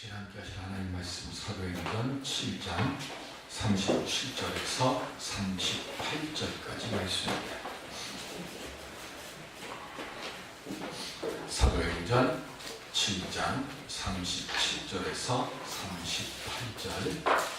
시간 함께 하실 하나님 말씀 사도행전 7장 37절에서 38절까지 말씀입니다. 사도행전 7장 37절에서 38절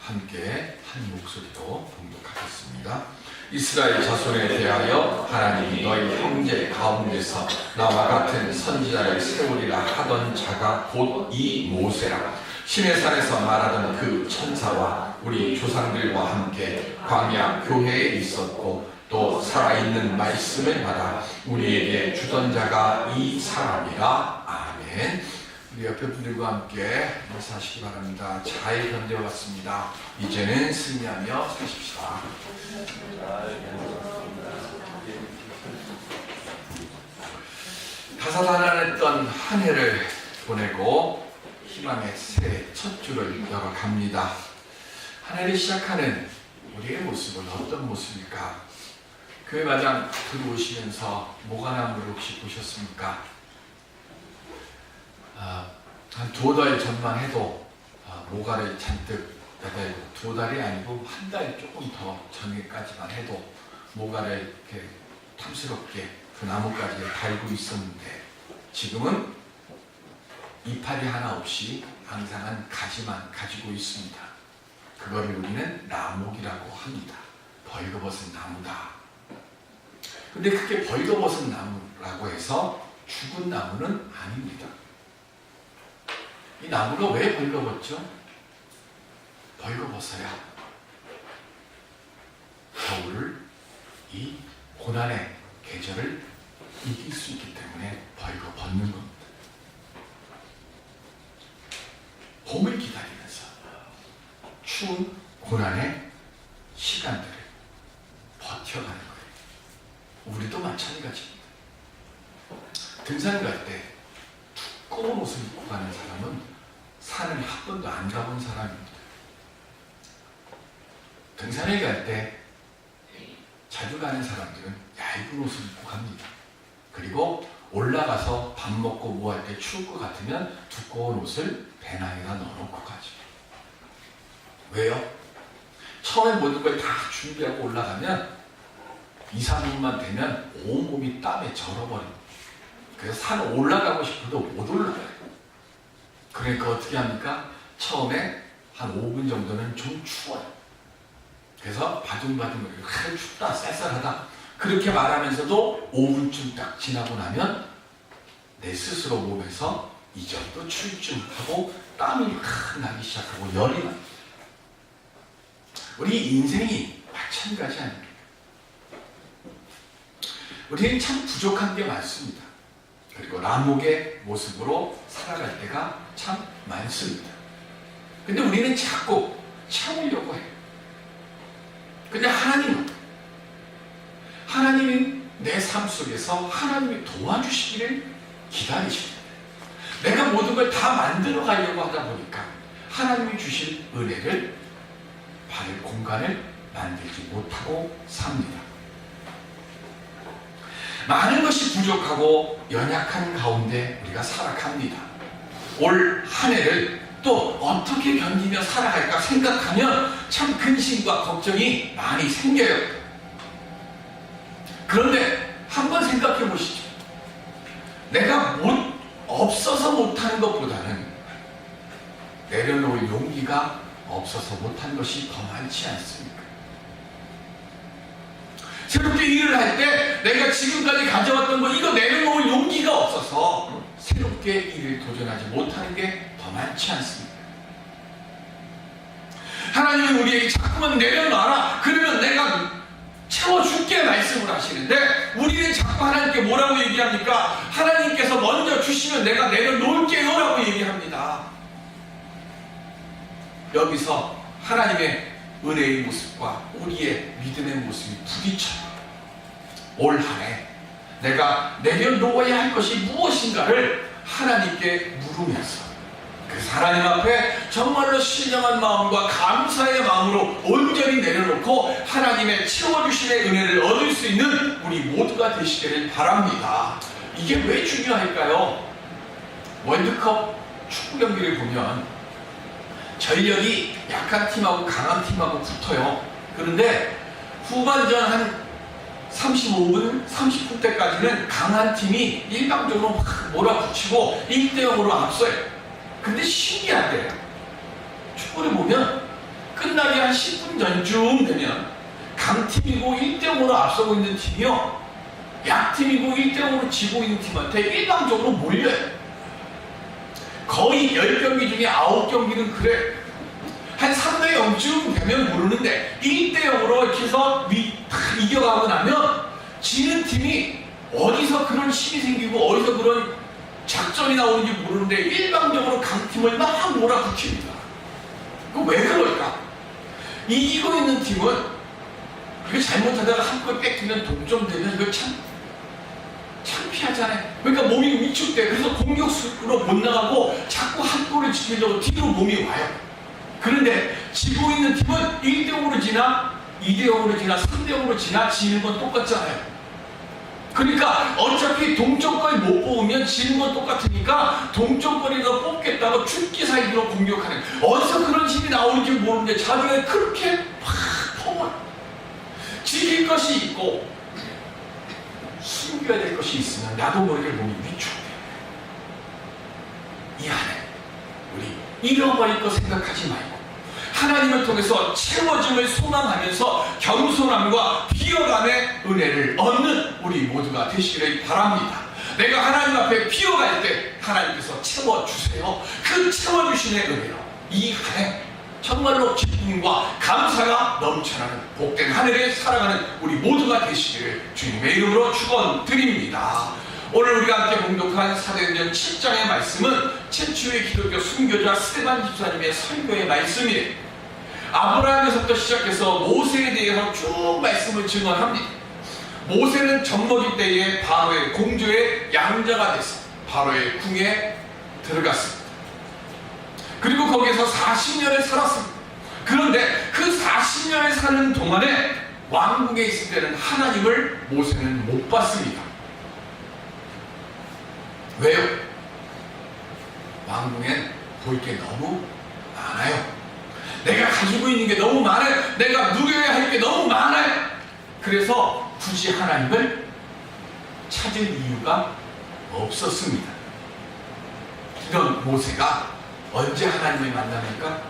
함께 한 목소리로 봉독하겠습니다. 이스라엘 자손에 대하여 하나님이 너희 형제 가운데서 나와 같은 선지자를 세우리라 하던 자가 곧 이 모세라. 시내산에서 말하던 그 천사와 우리 조상들과 함께 광야 교회에 있었고 또 살아있는 말씀을 받아 우리에게 주던 자가 이 사람이라. 아멘. 우리 옆에 분들과 함께 사시기 바랍니다. 잘 견뎌왔습니다. 이제는 승리하며 사십시다. 다사다난했던 한 해를 보내고 희망의 새 첫 줄을 열어갑니다. 한 해를 시작하는 우리의 모습은 어떤 모습일까? 교회 마당 들어오시면서 모가나무를 혹시 보셨습니까? 한 2달 전만 해도 모가를 잔뜩 매달고 2달이 아니고 한 달 조금 더 전에까지만 해도 모가를 이렇게 탐스럽게 그 나무까지 달고 있었는데 지금은 이파리 하나 없이 앙상한 가지만 가지고 있습니다. 그거를 우리는 나목이라고 합니다. 벌거벗은 나무다. 근데 그게 벌거벗은 나무라고 해서 죽은 나무는 아닙니다. 이 나무가 왜 벌거벗죠? 벌거벗어야 겨울을, 이 고난의 계절을 이길 수 있기 때문에 벌거벗는 겁니다. 봄을 기다리면서 추운 고난의 시간들을 버텨가는 거예요. 우리도 마찬가지입니다. 등산 갈 때 두꺼운 옷을 입고 가는 사람은 산을 한 번도 안 가본 사람입니다. 등산에 갈 때 자주 가는 사람들은 얇은 옷을 입고 갑니다. 그리고 올라가서 밥 먹고 뭐 할 때 추울 것 같으면 두꺼운 옷을 배낭에다 넣어놓고 가죠. 왜요? 처음에 모든 걸 다 준비하고 올라가면 2, 3일만 되면 온몸이 땀에 절어버립니다. 그래서 산 올라가고 싶어도 못 올라가요. 그러니까 어떻게 합니까? 처음에 한 5분 정도는 좀 추워요. 그래서 바둥바둥 춥다 쌀쌀하다 그렇게 말하면서도 5분쯤 딱 지나고 나면 내 스스로 몸에서 이 정도 추울쯤 하고 땀이 나기 시작하고 열이 납니다. 우리 인생이 마찬가지 아닙니까? 우리는 참 부족한 게 많습니다. 그리고 나목의 모습으로 살아갈 때가 참 많습니다. 근데 우리는 자꾸 참으려고 해요. 근데 하나님이 내 삶 속에서 하나님이 도와주시기를 기다리십니다. 내가 모든 걸 다 만들어 가려고 하다 보니까 하나님이 주신 은혜를 받을 공간을 만들지 못하고 삽니다. 많은 것이 부족하고 연약한 가운데 우리가 살아갑니다. 올 한 해를 또 어떻게 견디며 살아갈까 생각하면 참 근심과 걱정이 많이 생겨요. 그런데 한번 생각해 보시죠. 내가 없어서 못하는 것보다는 내려놓을 용기가 없어서 못한 것이 더 많지 않습니까? 새롭게 일을 할 때 내가 지금까지 가져왔던 거 이거 내려놓을 용기가 없어서 새롭게 일을 도전하지 못하는 게 더 많지 않습니까? 하나님은 우리에게 자꾸만 내려놔라 그러면 내가 채워줄게 말씀을 하시는데 우리는 자꾸 하나님께 뭐라고 얘기합니까? 하나님께서 먼저 주시면 내가 내려놓을게요 라고 얘기합니다. 여기서 하나님의 은혜의 모습과 우리의 믿음의 모습이 부딪혀요. 올 한 해 내가 내려놓아야 할 것이 무엇인가를 하나님께 물으면서 그래서 하나님 앞에 정말로 신령한 마음과 감사의 마음으로 온전히 걱정거리 내려놓고 하나님의 채워주심의 은혜를 얻을 수 있는 우리 모두가 되시기를 바랍니다. 이게 왜 중요할까요? 월드컵 축구 경기를 보면 전력이 약한 팀하고 강한 팀하고 붙어요. 그런데 후반전 한 35분, 30분 때까지는 강한 팀이 일방적으로 막 몰아붙이고 1대0으로 앞서요. 근데 신기하대요. 축구를 보면 끝나기 한 10분 전쯤 되면 강팀이고 1대0으로 앞서고 있는 팀이요, 약팀이고 1대0으로 지고 있는 팀한테 일방적으로 몰려요. 거의 10경기 중에 9경기는 그래. 한 3대0쯤 되면 모르는데 1대0으로 이렇게 해서 이겨가고 나면 지는 팀이 어디서 그런 힘이 생기고 어디서 그런 작전이 나오는지 모르는데 일방적으로 강팀을 막 몰아붙입니다. 그 왜 그럴까? 이기고 있는 팀은 이거 잘못하다가 한 골 뺏기면 동점되면 이거 참 창피하잖아요. 그러니까 몸이 위축돼. 그래서 공격수로 못 나가고 자꾸 한 골을 지키려고 뒤로 몸이 와요. 그런데 지고 있는 팀은 1대0으로 지나 2대0으로 지나 3대0으로 지나 지는 건 똑같잖아요. 그러니까 어차피 동점골 못 뽑으면 지는 건 똑같으니까 동점골이라도 뽑겠다고 죽기 살기로 공격하는, 어디서 그런 힘이 나오는지 모르는데 자기가 그렇게 팍 퍼와. 지킬 것이 있고 숨겨야 될 것이 있으면 나도 모르게 몸이 위축돼. 이 안에 우리 잃어버릴 거 생각하지 말고 하나님을 통해서 채워짐을 소망하면서 겸손함과 비어감의 은혜를 얻는 우리 모두가 되시기를 바랍니다. 내가 하나님 앞에 비어갈 때 하나님께서 채워주세요. 그 채워주시는 은혜로 이 한 해 정말로 기쁨과 감사가 넘쳐나는 복된 한 해를 살아가는 우리 모두가 되시기를 주님의 이름으로 축원드립니다. 오늘 우리가 함께 봉독한 사도행전 7장의 말씀은 최초의 기독교 순교자 스데반 집사님의 설교의 말씀이에요. 아브라함에서부터 시작해서 모세에 대해서 쭉 말씀을 증언합니다. 모세는 젖먹이 때에 바로의 공주의 양자가 돼서 바로의 궁에 들어갔습니다. 그리고 거기에서 40년을 살았습니다. 그런데 그 40년을 사는 동안에 왕궁에 있을 때는 하나님을 모세는 못 봤습니다. 왜요? 왕궁엔 볼 게 너무 많아요. 내가 가지고 있는 게 너무 많아요. 내가 누려야 할 게 너무 많아요. 그래서 굳이 하나님을 찾을 이유가 없었습니다. 이런 모세가 언제 하나님을 만납니까?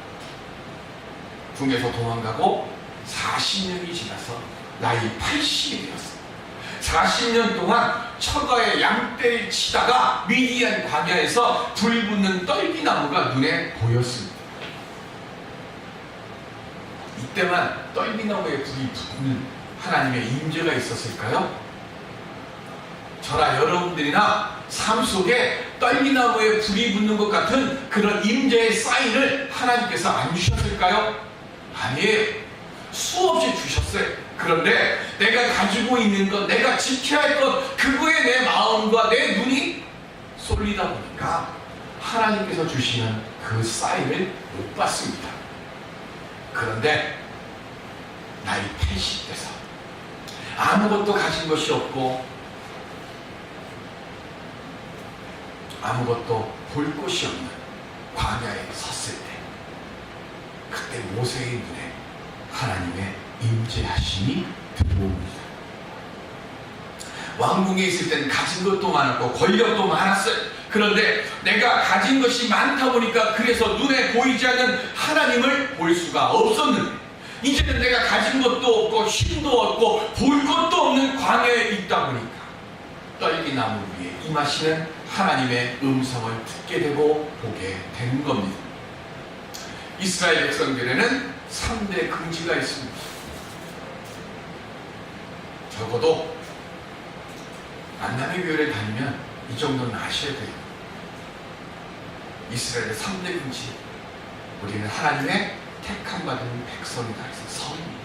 궁에서 도망가고 40년이 지나서 나이 80이 되었습니다. 40년 동안 처가의 양떼를 치다가 미디안 광야에서 불 붙는 떨기나무가 눈에 보였습니다. 이때만 떨기나무에 불이 붙는 하나님의 임재가 있었을까요? 저나 여러분들이나 삶 속에 떨기나무에 불이 붙는 것 같은 그런 임재의 사인을 하나님께서 안 주셨을까요? 아니에요. 수없이 주셨어요. 그런데 내가 가지고 있는 것, 내가 지켜야 할 것, 그거에 내 마음과 내 눈이 쏠리다 보니까 하나님께서 주시는 그 사인을 못 받습니다. 그런데 나이 80 돼서 아무것도 가진 것이 없고 아무것도 볼 곳이 없는 광야에 섰을 때, 그때 모세의 눈에 하나님의 임재하심이 들어옵니다. 왕궁에 있을 때는 가진 것도 많았고 권력도 많았어요. 그런데 내가 가진 것이 많다 보니까 그래서 눈에 보이지 않는 하나님을 볼 수가 없었는데, 이제는 내가 가진 것도 없고 힘도 없고 볼 것도 없는 광야에 있다 보니까 떨기나무 위에 임하시는 하나님의 음성을 듣게 되고 보게 된 겁니다. 이스라엘 백성들에는 3대 금지가 있습니다. 적어도 만남의 교회를 다니면 이 정도는 아셔야 돼요. 이스라엘의 3대 금지. 우리는 하나님의 택함 받은 백성이다. 그래서 성입니다.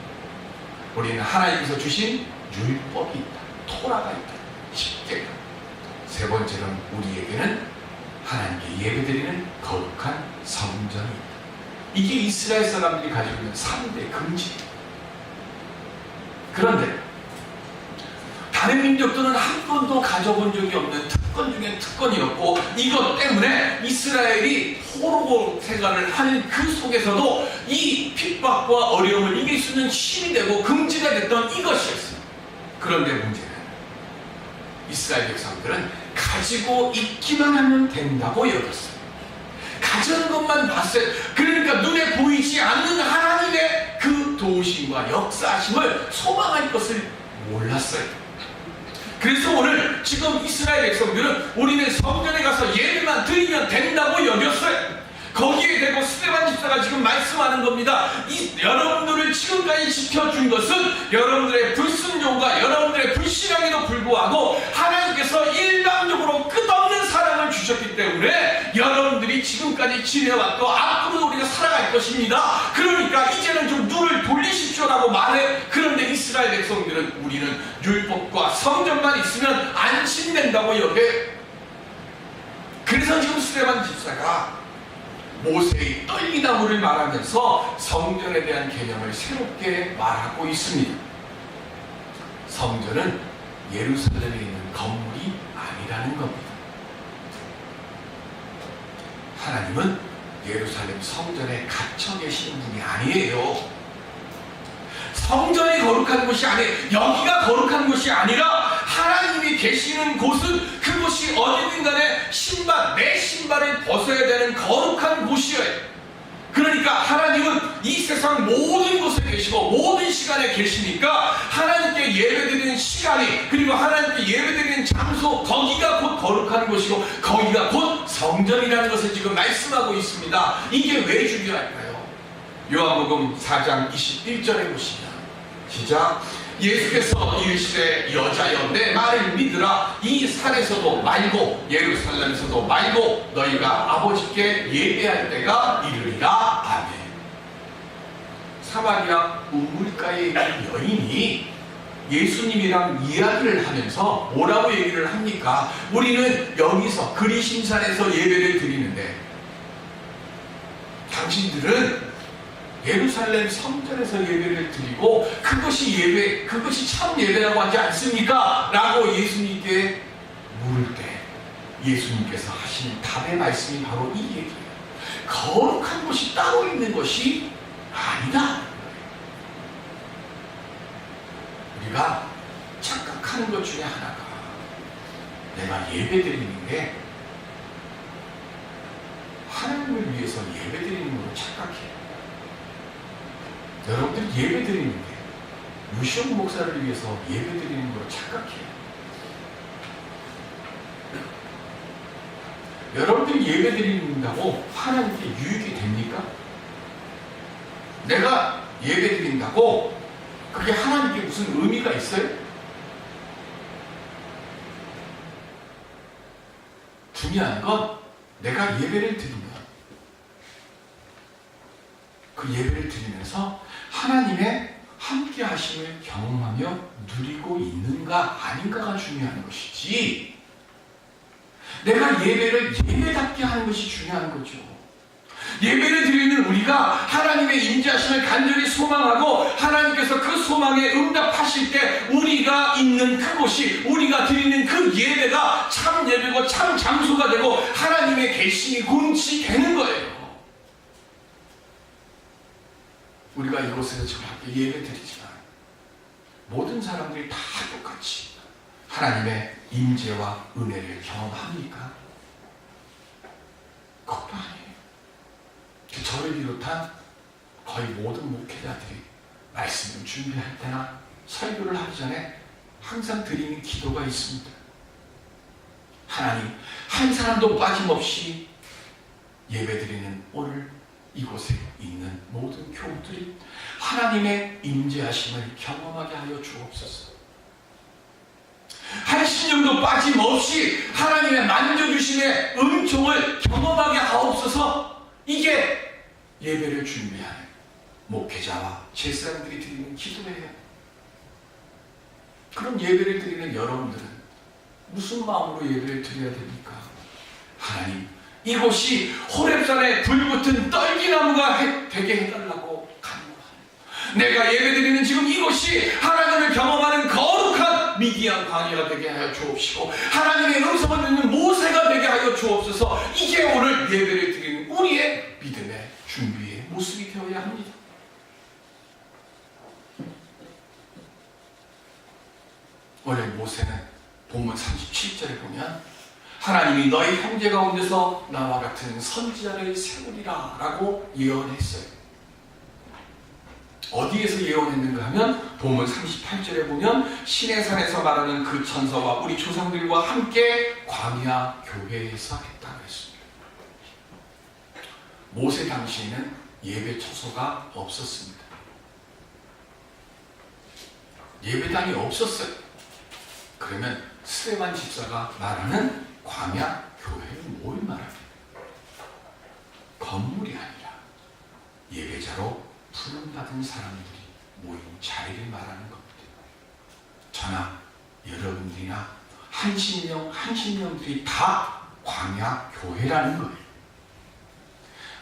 우리는 하나님께서 주신 율법이 있다. 토라가 있다. 십계가. 세 번째는 우리에게는 하나님께 예배드리는 거룩한 성전이 있다. 이게 이스라엘 사람들이 가지고 있는 3대 금지. 그런데 다른 민족들은 한 번도 가져본 적이 없는 특권 중에 특권이었고, 이것 때문에 이스라엘이 포로고 생활을 하는 그 속에서도 이 핍박과 어려움을 이길 수 있는 힘이 되고 금지가 됐던 이것이었어요. 그런데 문제는 이스라엘 백성들은 가지고 있기만 하면 된다고 여겼어요. 가진 것만 봤어요. 그러니까 눈에 보이지 않는 하나님의 그 도우심과 역사하심을 소망할 것을 몰랐어요. 그래서 오늘 지금 이스라엘 백성들은 우리는 성전에 가서 예배만 드리면 된다고 여겼어요. 거기에 대고 스데반 집사가 지금 말씀하는 겁니다. 여러분들을 지금까지 지켜준 것은 여러분들의 불순종과 여러분들의 불신앙에도 불구하고 하나님께서 일방적으로 끝없는 사랑을 주셨기 때문에 여러분들이 지금까지 지내왔고 앞으로도 우리가 살아갈 것입니다. 그러니까 이제는 좀 눈을 돌리십시오라고 말해. 그런데 이스라엘 백성들은 우리는 율법과 성전만 있으면 안심된다고 여겨요. 그래서 지금 스데반 집사가 모세의 떨기나무를 말하면서 성전에 대한 개념을 새롭게 말하고 있습니다. 성전은 예루살렘에 있는 건물이 아니라는 겁니다. 하나님은 예루살렘 성전에 갇혀 계신 분이 아니에요. 성전이 거룩한 곳이 아니에요. 여기가 거룩한 곳이 아니라 하나님이 계시는 곳은 그곳이 어디든 간에 내 신발을 벗어야 되는 거룩한 곳이에요. 그러니까 하나님은 이 세상 모든 곳에 계시고 모든 시간에 계시니까 하나님께 예배드리는 시간이, 그리고 하나님께 예배드리는 장소, 거기가 곧 거룩한 곳이고 거기가 곧 성전이라는 것을 지금 말씀하고 있습니다. 이게 왜 중요할까요? 요한복음 4장 21절에 보시면 시작. 예수께서 이르시되 여자여 내 말을 믿으라. 이 산에서도 말고 예루살렘에서도 말고 너희가 아버지께 예배할 때가 이르리라. 아멘. 사마리아 우물가에 있는 여인이 예수님이랑 이야기를 하면서 뭐라고 얘기를 합니까? 우리는 여기서 그리심산에서 예배를 드리는데 당신들은 예루살렘 성전에서 예배를 드리고 그것이 예배, 그것이 참 예배라고 하지 않습니까? 라고 예수님께 물을 때 예수님께서 하신 답의 말씀이 바로 이 얘기예요. 거룩한 곳이 따로 있는 것이 아니다. 우리가 착각하는 것 중에 하나가 내가 예배 드리는 게 하나님을 위해서 예배 드리는 걸로 착각해요. 여러분들 예배 드리는 게 유시영 목사를 위해서 예배 드리는 걸로 착각해요. 여러분들 예배 드린다고 하나님께 유익이 됩니까? 내가 예배 드린다고 그게 하나님께 무슨 의미가 있어요? 중요한 건 내가 예배를 드리면 그 예배를 드리면서 하나님의 함께 하심을 경험하며 누리고 있는가 아닌가가 중요한 것이지, 내가 예배를 예배답게 하는 것이 중요한 거죠. 예배를 드리는 우리가 하나님의 임재하심을 간절히 소망하고 하나님께서 그 소망에 응답하실 때 우리가 있는 그곳이, 우리가 드리는 그 예배가 참 예배고 참 장소가 되고 하나님의 계심이 군치 되는 거예요. 우리가 이곳에서 저렇게 예배 드리지만 모든 사람들이 다 똑같이 하나님의 임재와 은혜를 경험합니까? 그것도 아니에요. 저를 비롯한 거의 모든 목회자들이 말씀을 준비할 때나 설교를 하기 전에 항상 드리는 기도가 있습니다. 하나님, 한 사람도 빠짐없이 예배드리는 오늘 이곳에 있는 모든 교우들이 하나님의 임재하심을 경험하게 하여 주옵소서. 한 신령도 빠짐없이 하나님의 만져주심의 은총을 경험하게 하옵소서. 이게 예배를 준비하는 목회자와 제사장들이 드리는 기도예요. 그럼 예배를 드리는 여러분들은 무슨 마음으로 예배를 드려야 됩니까? 하나님, 이곳이 호렙산에 불붙은 떨기나무가 되게 해달라고 간구하는, 내가 예배드리는 지금 이곳이 하나님을 경험하는 거룩한 미디안 광야가 되게 하여 주옵시고 하나님의 음성을 듣는 모세가 되게 하여 주옵소서. 이게 오늘 예배를 드리는 우리의 믿음의 준비의 모습이 되어야 합니다. 오늘 모세는 본문 37절에 보면 하나님이 너희 형제 가운데서 나와 같은 선지자를 세우리라 라고 예언했어요. 어디에서 예언했는가 하면 본문 38절에 보면 시내산에서 말하는 그 천사와 우리 조상들과 함께 광야 교회에서 했다고 했습니다. 모세 당시에는 예배 처소가 없었습니다. 예배당이 없었어요. 그러면 스데반 집사가 말하는 광야 교회를 뭘 말합니까? 건물이 아니라 예배자로 부름받은 사람들이 모인 자리를 말하는 겁니다. 저나 여러분들이나 한신령들이 다 광야 교회라는 거예요.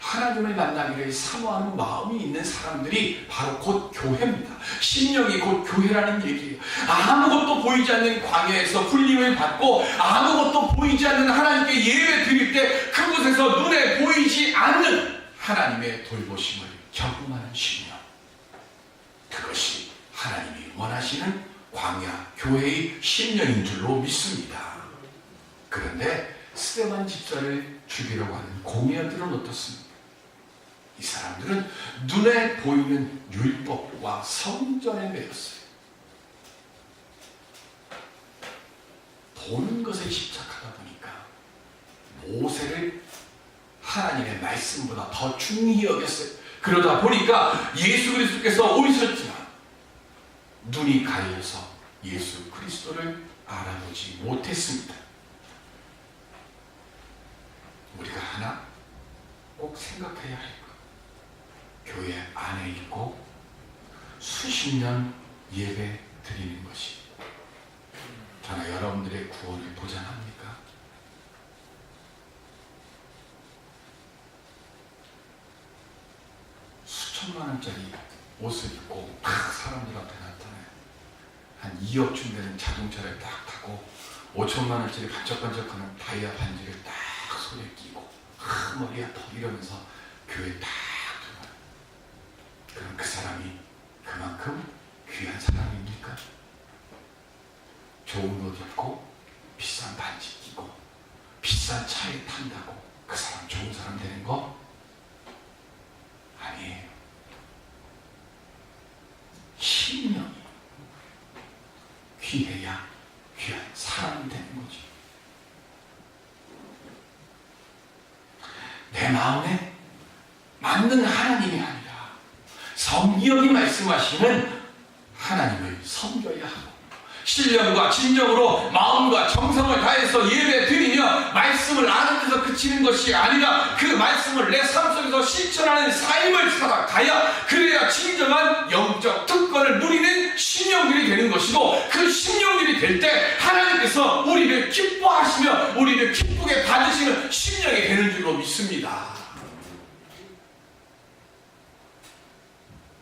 하나님을 만나기를 사모하는 마음이 있는 사람들이 바로 곧 교회입니다. 신령이 곧 교회라는 얘기예요. 아무것도 보이지 않는 광야에서 불림을 받고 아무것도 보이지 않는 하나님께 예배 드릴 때 그곳에서 눈에 보이지 않는 하나님의 돌보심을 경험하는 신령, 그것이 하나님이 원하시는 광야 교회의 신령인 줄로 믿습니다. 그런데 스데반 집사를 죽이려고 하는 공회원들은 어떻습니까? 이 사람들은 눈에 보이는 율법과 성전에 매였어요. 보는 것에 집착하다 보니까 모세를 하나님의 말씀보다 더 중히 여겼어요. 그러다 보니까 예수 그리스도께서 오셨지만 눈이 가려서 예수 그리스도를 알아보지 못했습니다. 우리가 하나 꼭 생각해야 할 것, 교회 안에 있고 수십 년 예배 드리는 것이 저나 여러분들의 구원을 보장합니까? 수천만 원짜리 옷을 입고 딱 사람들 앞에 나타나요. 한 2억쯤 되는 자동차를 딱 타고 5천만 원짜리 반짝반짝하는 다이아 반지를 딱 손에 끼고 머리야 턱 이러면서 교회에 딱 들어가요. 그럼 그 사람이 그만큼 귀한 사람입니까? 좋은 옷 입고 비싼 반지 끼고 비싼 차에 탄다고 그 사람 좋은 사람 되는 거? 아니에요. 신령이 귀해야 귀한 사람이 되는 거죠. 내 마음에 맞는 하나님이 아니라 성경이 말씀하시는 하나님을 섬겨야 하고 신령과 진정으로 마음과 정성을 다해서 예배 드리며 말씀을 아는 데서 그치는 것이 아니라 그 말씀을 내 삶 속에서 실천하는 삶을 살아가야 그래야 진정한 영적 특권을 누리는 신령들이 되는 것이고 그 신령들이 될 때 하나님께서 우리를 기뻐하시며 우리를 기쁘게 받으시는 신령이 되는 줄로 믿습니다.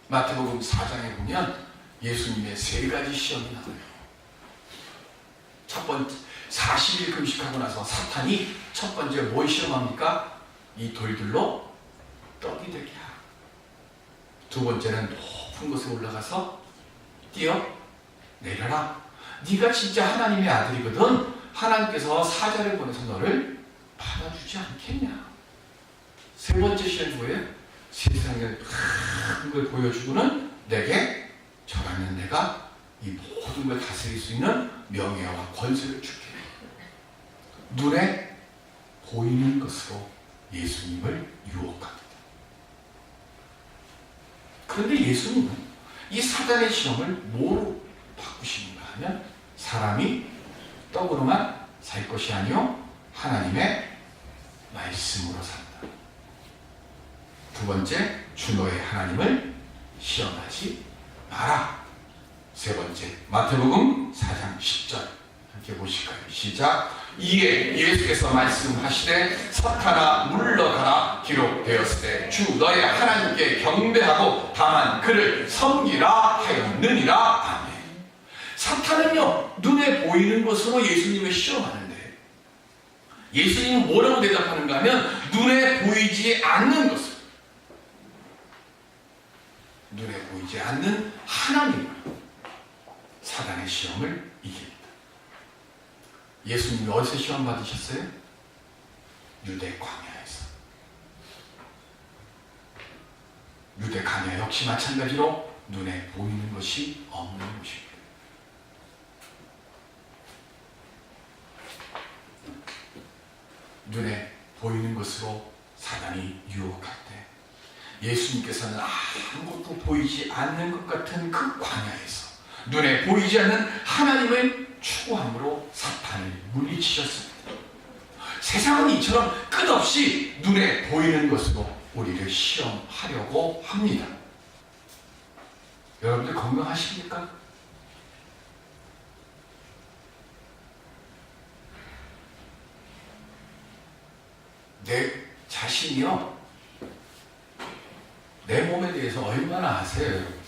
마태복음 4장에 보면 예수님의 세 가지 시험이 나와요. 첫 번째, 40일 금식하고 나서 사탄이 첫 번째 뭘 시험합니까? 이 돌들로 떡이 되게 하라. 두 번째는 높은 곳에 올라가서 뛰어 내려라. 네가 진짜 하나님의 아들이거든. 하나님께서 사자를 보내서 너를 받아주지 않겠냐. 세 번째 시험이 뭐예요? 세상에 큰 걸 보여주고는 내게 절하면 내가 이 모든 걸 다스릴 수 있는 명예와 권세를 주게. 눈에 보이는 것으로 예수님을 유혹합니다. 그런데 예수님은 이 사단의 시험을 뭐로 바꾸시는가 하면 사람이 떡으로만 살 것이 아니요 하나님의 말씀으로 산다. 두 번째, 주 너의 하나님을 시험하지 마라. 세 번째, 마태복음 4장 10절 함께 보실까요? 시작. 이에 예수께서 말씀하시되 사탄아 물러가라 기록되었을 때 주 너의 하나님께 경배하고 다만 그를 섬기라 하였느니라. 아멘. 사탄은요 눈에 보이는 것으로 예수님을 시험하는데 예수님은 뭐라고 대답하는가 하면 눈에 보이지 않는 것을, 눈에 보이지 않는 하나님을 사단의 시험을 이깁니다. 예수님이 어디서 시험 받으셨어요? 유대 광야에서. 유대 광야 역시 마찬가지로 눈에 보이는 것이 없는 곳입니다. 눈에 보이는 것으로 사단이 유혹할 때 예수님께서는 아무것도 보이지 않는 것 같은 그 광야에서 눈에 보이지 않는 하나님을 추구함으로 사탄을 물리치셨습니다. 세상은 이처럼 끝없이 눈에 보이는 것으로 우리를 시험하려고 합니다. 여러분들 건강하십니까? 내 자신이요 내 몸에 대해서 얼마나 아세요, 여러분?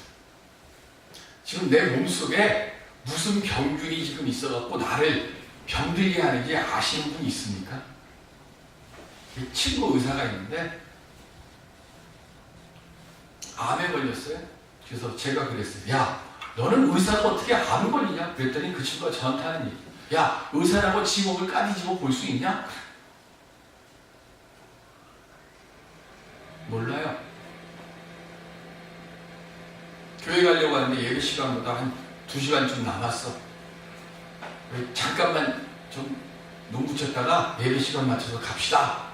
지금 내 몸속에 무슨 병균이 지금 있어갖고 나를 병들게 하는지 아시는 분 있습니까? 친구 의사가 있는데 암에 걸렸어요. 그래서 제가 그랬어요. 야, 너는 의사가 어떻게 암에 걸리냐? 그랬더니 그 친구가 저한테 하는 얘기. 야, 의사라고 지 몸을 까디집어 볼 수 있냐? 몰라요. 교회 가려고 하는데 예배 시간보다 한 2시간쯤 남았어. 잠깐만 좀 눈 붙였다가 예배 시간 맞춰서 갑시다.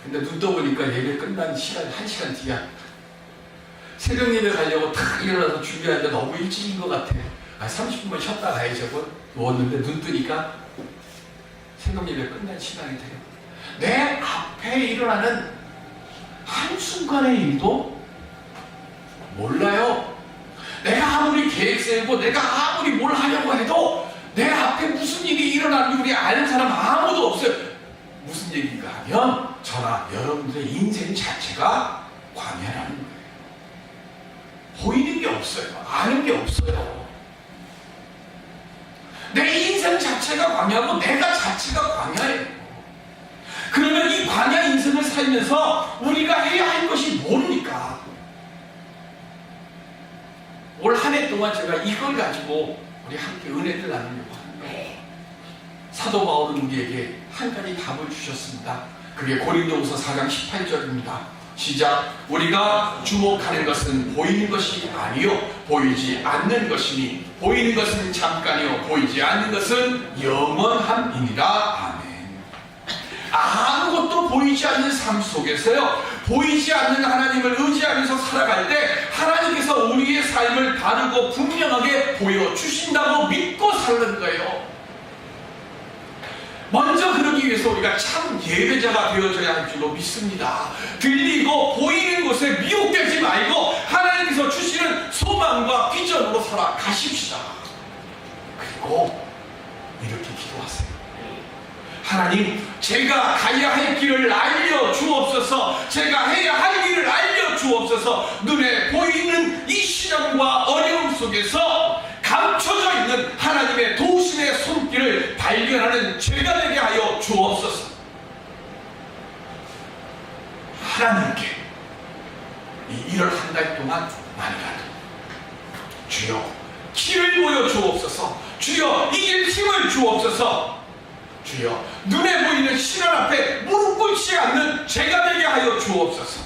근데 눈 떠보니까 예배 끝난 시간 1시간 뒤야. 새벽 예배 가려고 탁 일어나서 준비하는데 너무 일찍인 것 같아. 30분만 쉬었다 가야지 하고 누웠는데 눈 뜨니까 새벽 예배 끝난 시간이 돼요. 내 앞에 일어나는 한순간의 일도 몰라요. 내가 아무리 계획 세우고 내가 아무리 뭘 하려고 해도 내 앞에 무슨 일이 일어나는지 우리 아는 사람 아무도 없어요. 무슨 얘기인가 하면 저나 여러분들의 인생 자체가 광야라는 거예요. 보이는 게 없어요. 아는 게 없어요. 내 인생 자체가 광야고 내가 자체가 광야예요. 그러면 이 광야 인생을 살면서 우리가 해야 할 것이 뭡니까? 올 한 해 동안 제가 이걸 가지고 우리 함께 은혜를 나누려고 합니다. 사도 바울은 우리에게 한 가지 답을 주셨습니다. 그게 고린도후서 4장 18절입니다. 시작. 우리가 주목하는 것은 보이는 것이 아니요 보이지 않는 것이니 보이는 것은 잠깐이요 보이지 않는 것은 영원함이니라. 아멘. 아무것도 보이지 않는 삶 속에서요 보이지 않는 하나님을 의지하면서 살아갈 때 하나님께서 우리의 삶을 바르고 분명하게 보여주신다고 믿고 사는 거예요. 먼저 그러기 위해서 우리가 참 예배자가 되어져야 할 줄로 믿습니다. 들리고 보이는 곳에 미혹되지 말고 하나님께서 주시는 소망과 비전으로 살아가십시다. 그리고 이렇게 기도하세요. 하나님, 제가 가야 할 길을 알려주옵소서. 제가 해야 할 일을 알려주옵소서. 눈에 보이는 이 시련과 어려움 속에서 감춰져 있는 하나님의 도우심의 손길을 발견하는 죄가 되게 하여 주옵소서. 하나님께 이 1월 한 달 동안 많이라도 주여 길을 보여주옵소서. 주여 이길 힘을 주옵소서. 주여 눈에 보이는 시련 앞에 무릎 꿇지 않는 죄가 되게 하여 주옵소서.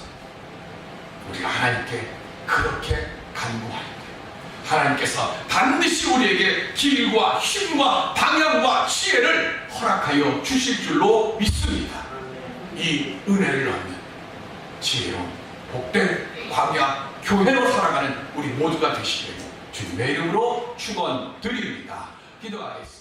우리가 하나님께 그렇게 간구할 때 하나님께서 반드시 우리에게 길과 힘과 방향과 지혜를 허락하여 주실 줄로 믿습니다. 이 은혜를 얻는 지혜로운 복된 광야 교회로 살아가는 우리 모두가 되시길 주님의 이름으로 축원드립니다. 기도하겠습니다.